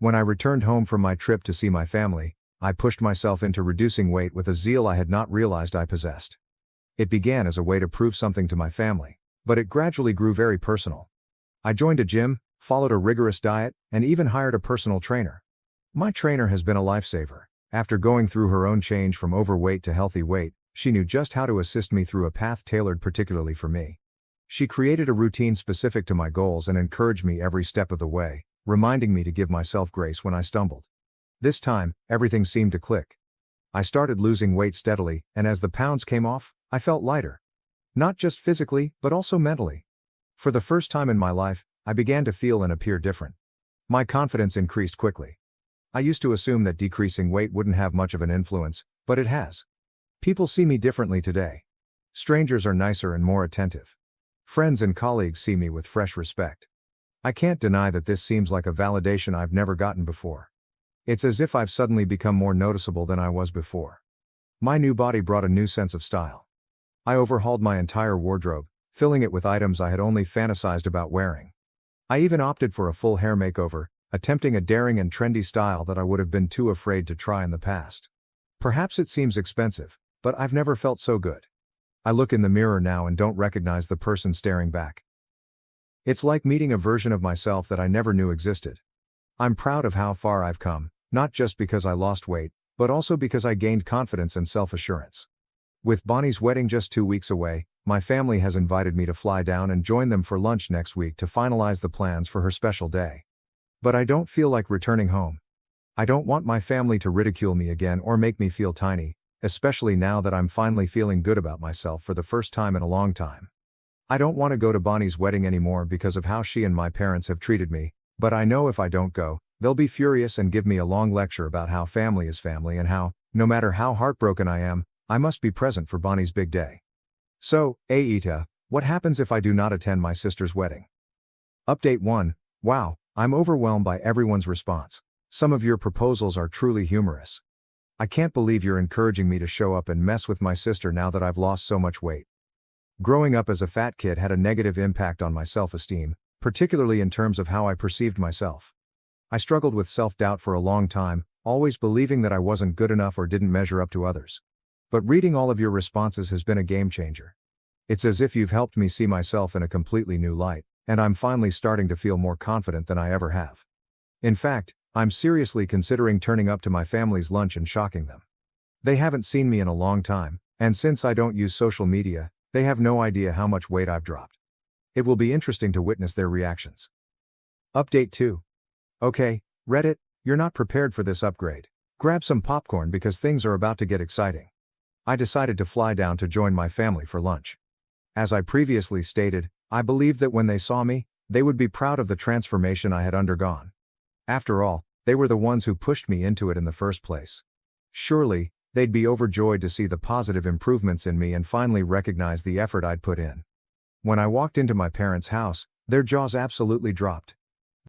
When I returned home from my trip to see my family, I pushed myself into reducing weight with a zeal I had not realized I possessed. It began as a way to prove something to my family, but it gradually grew very personal. I joined a gym, followed a rigorous diet, and even hired a personal trainer. My trainer has been a lifesaver. After going through her own change from overweight to healthy weight, she knew just how to assist me through a path tailored particularly for me. She created a routine specific to my goals and encouraged me every step of the way, reminding me to give myself grace when I stumbled. This time, everything seemed to click. I started losing weight steadily, and as the pounds came off, I felt lighter. Not just physically, but also mentally. For the first time in my life, I began to feel and appear different. My confidence increased quickly. I used to assume that decreasing weight wouldn't have much of an influence, but it has. People see me differently today. Strangers are nicer and more attentive. Friends and colleagues see me with fresh respect. I can't deny that this seems like a validation I've never gotten before. It's as if I've suddenly become more noticeable than I was before. My new body brought a new sense of style. I overhauled my entire wardrobe, filling it with items I had only fantasized about wearing. I even opted for a full hair makeover, attempting a daring and trendy style that I would have been too afraid to try in the past. Perhaps it seems expensive, but I've never felt so good. I look in the mirror now and don't recognize the person staring back. It's like meeting a version of myself that I never knew existed. I'm proud of how far I've come, not just because I lost weight, but also because I gained confidence and self-assurance. With Bonnie's wedding just 2 weeks away, my family has invited me to fly down and join them for lunch next week to finalize the plans for her special day. But I don't feel like returning home. I don't want my family to ridicule me again or make me feel tiny, especially now that I'm finally feeling good about myself for the first time in a long time. I don't want to go to Bonnie's wedding anymore because of how she and my parents have treated me, but I know if I don't go, they'll be furious and give me a long lecture about how family is family and how, no matter how heartbroken I am, I must be present for Bonnie's big day. So, Aita, what happens if I do not attend my sister's wedding? Update 1. Wow, I'm overwhelmed by everyone's response. Some of your proposals are truly humorous. I can't believe you're encouraging me to show up and mess with my sister now that I've lost so much weight. Growing up as a fat kid had a negative impact on my self-esteem, particularly in terms of how I perceived myself. I struggled with self-doubt for a long time, always believing that I wasn't good enough or didn't measure up to others. But reading all of your responses has been a game changer. It's as if you've helped me see myself in a completely new light, and I'm finally starting to feel more confident than I ever have. In fact, I'm seriously considering turning up to my family's lunch and shocking them. They haven't seen me in a long time, and since I don't use social media, they have no idea how much weight I've dropped. It will be interesting to witness their reactions. Update 2. Okay, Reddit, you're not prepared for this upgrade. Grab some popcorn because things are about to get exciting. I decided to fly down to join my family for lunch. As I previously stated, I believed that when they saw me, they would be proud of the transformation I had undergone. After all, they were the ones who pushed me into it in the first place. Surely, they'd be overjoyed to see the positive improvements in me and finally recognize the effort I'd put in. When I walked into my parents' house, their jaws absolutely dropped.